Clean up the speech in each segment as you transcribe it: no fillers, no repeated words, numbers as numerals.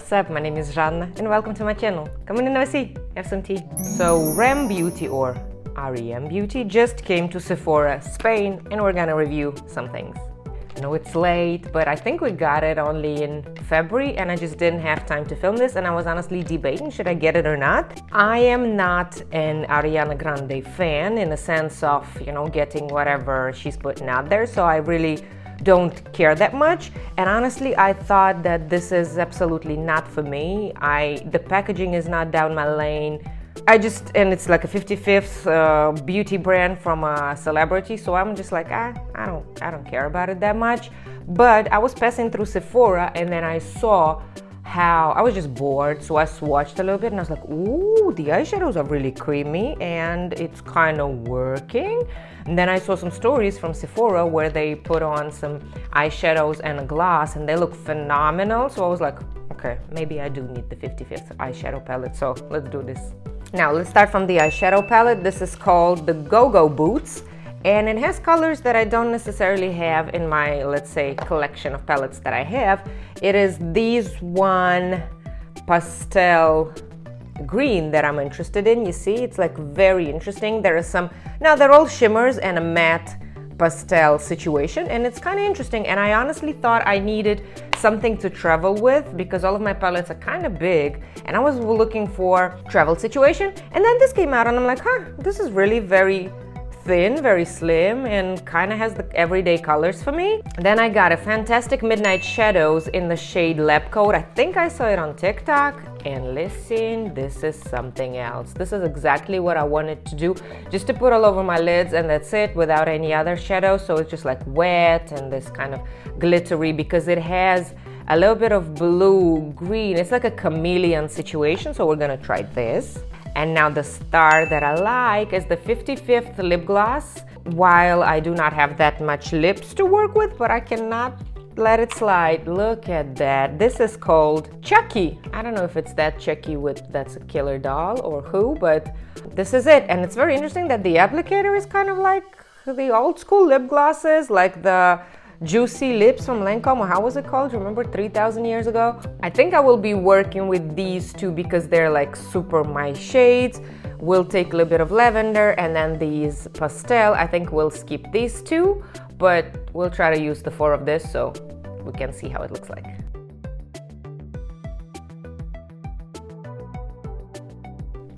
What's up? My name is Жанна and welcome to my channel. Come on in and see, have some tea. So R.E.M Beauty or R.E.M Beauty just came to Sephora, Spain, and we're gonna review some things. I know it's late, but I think we got it only in February and I just didn't have time to film this, and I was honestly debating should I get it or not. I am not an Ariana Grande fan in the sense of, you know, getting whatever she's putting out there, so I really don't care that much. And honestly, I thought that this is absolutely not for me. The packaging is not down my lane. And it's like a 55th beauty brand from a celebrity, so I'm just like, I don't care about it that much. But I was passing through Sephora and then I saw how I was just bored, so I swatched a little bit and I was like, ooh, the eyeshadows are really creamy and it's kind of working. And then I saw some stories from Sephora where they put on some eyeshadows and a gloss and they look phenomenal. So I was like, okay, maybe I do need the 55th eyeshadow palette, so let's do this. Now let's start from the eyeshadow palette. This is called the Gogo Boots, and it has colors that I don't necessarily have in my, let's say, collection of palettes that I have. It is these one pastel green that I'm interested in. You see, it's like very interesting. There are some, now they're all shimmers and a matte pastel situation, and it's kind of interesting. And I honestly thought I needed something to travel with because all of my palettes are kind of big and I was looking for travel situation. And then this came out and I'm like, this is really very thin, very slim, and kind of has the everyday colors for me. Then I got a fantastic midnight shadows in the shade Lab Coat. I think I saw it on TikTok, and listen, this is something else. This is exactly what I wanted to do, just to put all over my lids and that's it, without any other shadow. So it's just like wet and this kind of glittery because it has a little bit of blue green. It's like a chameleon situation, so we're gonna try this. And now the star that I like is the 55th lip gloss. While I do not have that much lips to work with, but I cannot let it slide. Look at that. This is called Chuckie. I don't know if it's that Chuckie that's a killer doll or who, but this is it. And it's very interesting that the applicator is kind of like the old school lip glosses, like the Juicy Lips from Lancome, or how was it called? Remember 3,000 years ago? I think I will be working with these two because they're like super my shades. We'll take a little bit of lavender and then these pastel. I think we'll skip these two, but we'll try to use the four of this so we can see how it looks like.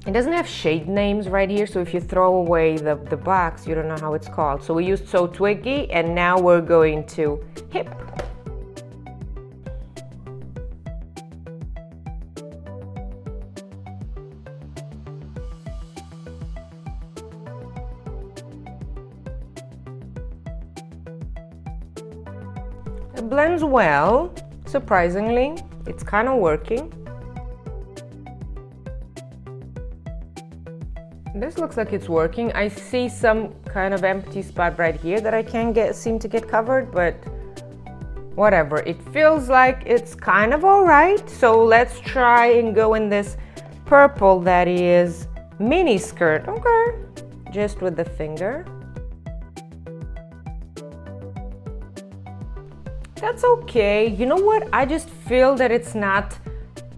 It doesn't have shade names right here, so if you throw away the box, you don't know how it's called. So we used So Twiggy, and now we're going to Hip. It blends well, surprisingly. It's kind of working. This looks like it's working. I see some kind of empty spot right here that I can't seem to get covered, but whatever. It feels like it's kind of all right. So let's try and go in this purple that is mini skirt. Okay, just with the finger. That's okay. You know what? I just feel that it's not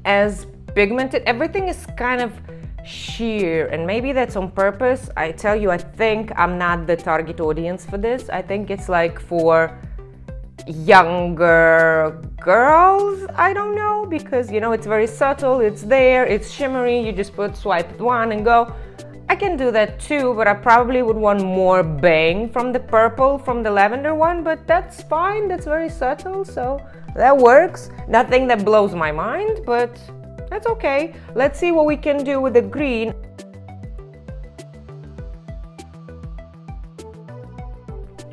as pigmented. Everything is kind of sheer, and maybe that's on purpose. I tell you, I think I'm not the target audience for this. I think it's like for younger girls. I don't know, because you know, it's very subtle, it's there, it's shimmery, you just swipe one and go. I can do that too, but I probably would want more bang from the purple, from the lavender one, but that's fine. That's very subtle, so that works. Nothing that blows my mind, but that's okay. Let's see what we can do with the green.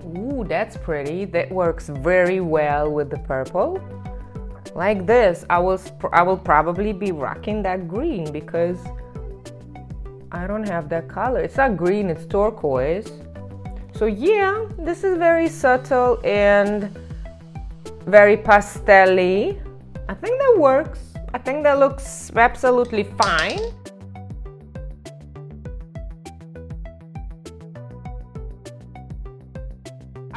Ooh, that's pretty. That works very well with the purple. Like this, I will probably be rocking that green because I don't have that color. It's not green, it's turquoise. So yeah, this is very subtle and very pastel-y. I think that works. I think that looks absolutely fine.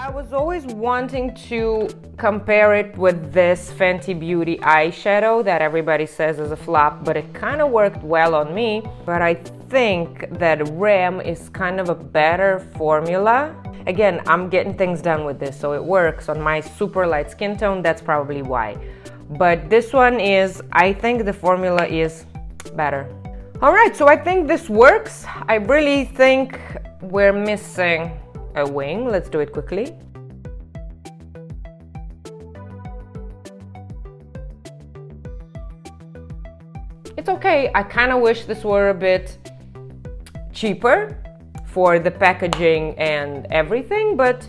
I was always wanting to compare it with this Fenty Beauty eyeshadow that everybody says is a flop, but it kind of worked well on me. But I think that R.E.M is kind of a better formula. Again, I'm getting things done with this, so it works on my super light skin tone. That's probably why. But this one is, I think the formula is better. All right, so I think this works. I really think we're missing a wing. Let's do it quickly. It's okay. I kind of wish this were a bit cheaper for the packaging and everything, but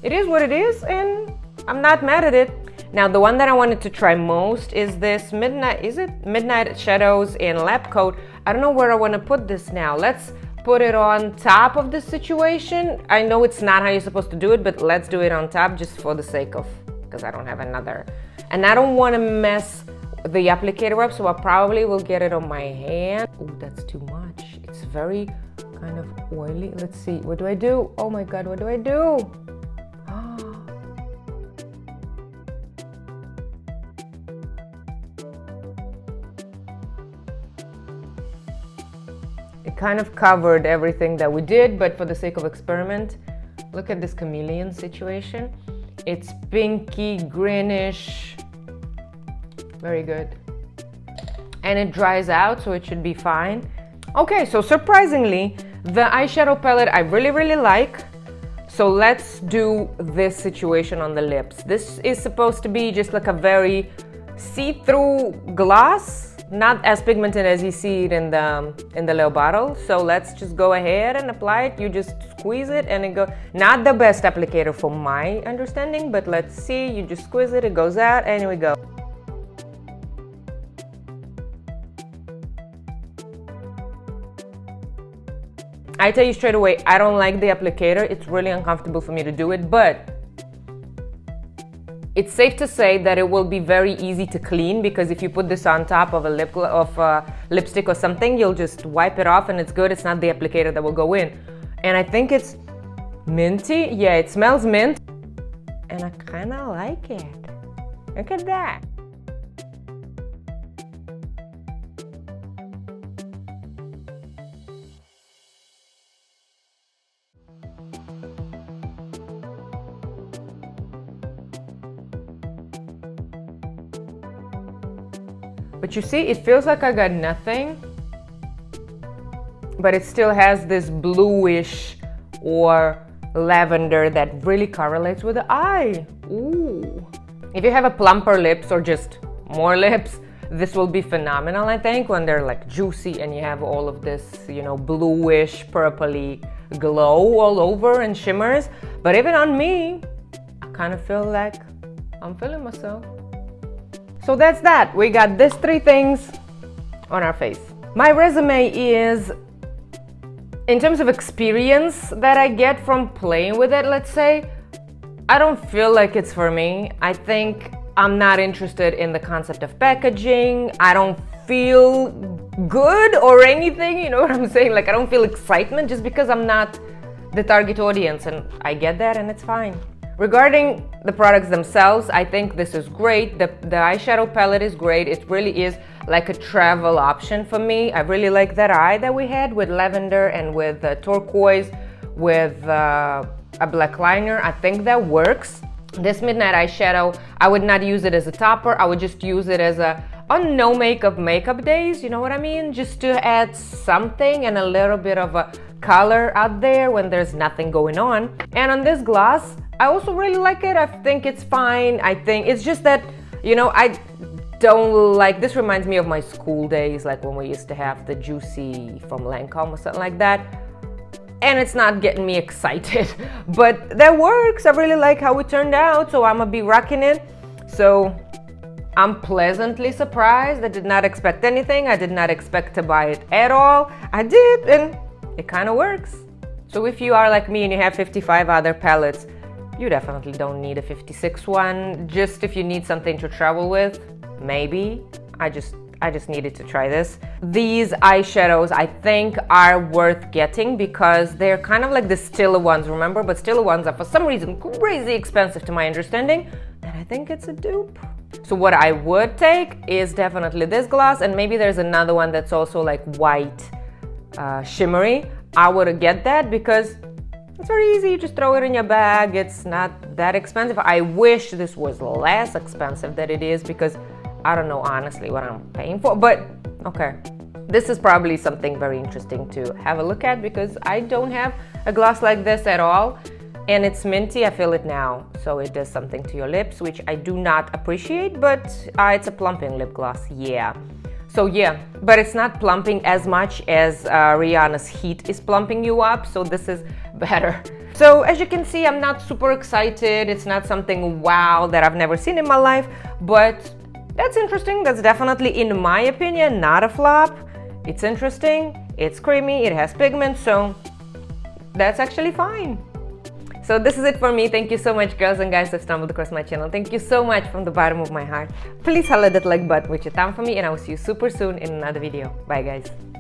it is what it is, and I'm not mad at it. Now, the one that I wanted to try most is this Midnight Shadows in Lab Coat. I don't know where I want to put this now. Let's put it on top of the situation. I know it's not how you're supposed to do it, but let's do it on top just for the sake of, because I don't have another. And I don't want to mess the applicator up, so I probably will get it on my hand. Oh, that's too much. It's very kind of oily. Let's see. What do I do? Oh my God, what do I do? It kind of covered everything that we did, but for the sake of experiment, look at this chameleon situation. It's pinky, greenish, very good. And it dries out, so it should be fine. Okay, so surprisingly, the eyeshadow palette I really like. So let's do this situation on the lips. This is supposed to be just like a very see-through gloss, not as pigmented as you see it in the little bottle. So let's just go ahead and apply it. You just squeeze it and it goes. Not the best applicator from my understanding, but let's see. You just squeeze it, it goes out, and here we go. I tell you straight away, I don't like the applicator. It's really uncomfortable for me to do it, but it's safe to say that it will be very easy to clean, because if you put this on top of a lipstick or something, you'll just wipe it off and it's good. It's not the applicator that will go in. And I think it's minty. Yeah, it smells mint. And I kind of like it. Look at that. But you see, it feels like I got nothing, but it still has this bluish or lavender that really correlates with the eye. Ooh. If you have a plumper lips or just more lips, this will be phenomenal, I think, when they're like juicy and you have all of this, you know, bluish, purpley glow all over and shimmers. But even on me, I kind of feel like I'm feeling myself. So that's that. We got these three things on our face. My resume is, in terms of experience that I get from playing with it, let's say, I don't feel like it's for me. I think I'm not interested in the concept of packaging. I don't feel good or anything, you know what I'm saying? Like, I don't feel excitement just because I'm not the target audience, and I get that, and it's fine. Regarding the products themselves, I think this is great. The eyeshadow palette is great. It really is like a travel option for me. I really like that eye that we had with lavender and with turquoise with a black liner. I think that works. This midnight eyeshadow, I would not use it as a topper. I would just use it as on no makeup days, you know what I mean? Just to add something and a little bit of a color out there when there's nothing going on. And on this gloss, I also really like it. I think it's fine. I think it's just that, you know, I don't like, this reminds me of my school days, like when we used to have the Juicy from Lancome or something like that. And it's not getting me excited, but that works. I really like how it turned out, so I'm gonna be rocking it. So I'm pleasantly surprised. I did not expect anything. I did not expect to buy it at all. I did, and it kind of works. So if you are like me and you have 55 other palettes, you definitely don't need a 56 one. Just if you need something to travel with, maybe. I I just needed to try this. These eyeshadows I think are worth getting because they're kind of like the Stila ones, remember? But Stila ones are for some reason crazy expensive to my understanding, and I think it's a dupe. So what I would take is definitely this gloss, and maybe there's another one that's also like white shimmery. I would get that because it's very easy. You just throw it in your bag. It's not that expensive. I wish this was less expensive than it is because I don't know honestly what I'm paying for, but okay. This is probably something very interesting to have a look at because I don't have a gloss like this at all. And it's minty, I feel it now. So it does something to your lips, which I do not appreciate, but it's a plumping lip gloss, yeah. So yeah, but it's not plumping as much as Rihanna's Heat is plumping you up, so this is better. So as you can see, I'm not super excited. It's not something wow that I've never seen in my life, but that's interesting. That's definitely, in my opinion, not a flop. It's interesting, it's creamy, it has pigment, so that's actually fine. So this is it for me. Thank you so much, girls and guys, who stumbled across my channel. Thank you so much from the bottom of my heart. Please holla that like button with your thumb for me, and I will see you super soon in another video. Bye, guys.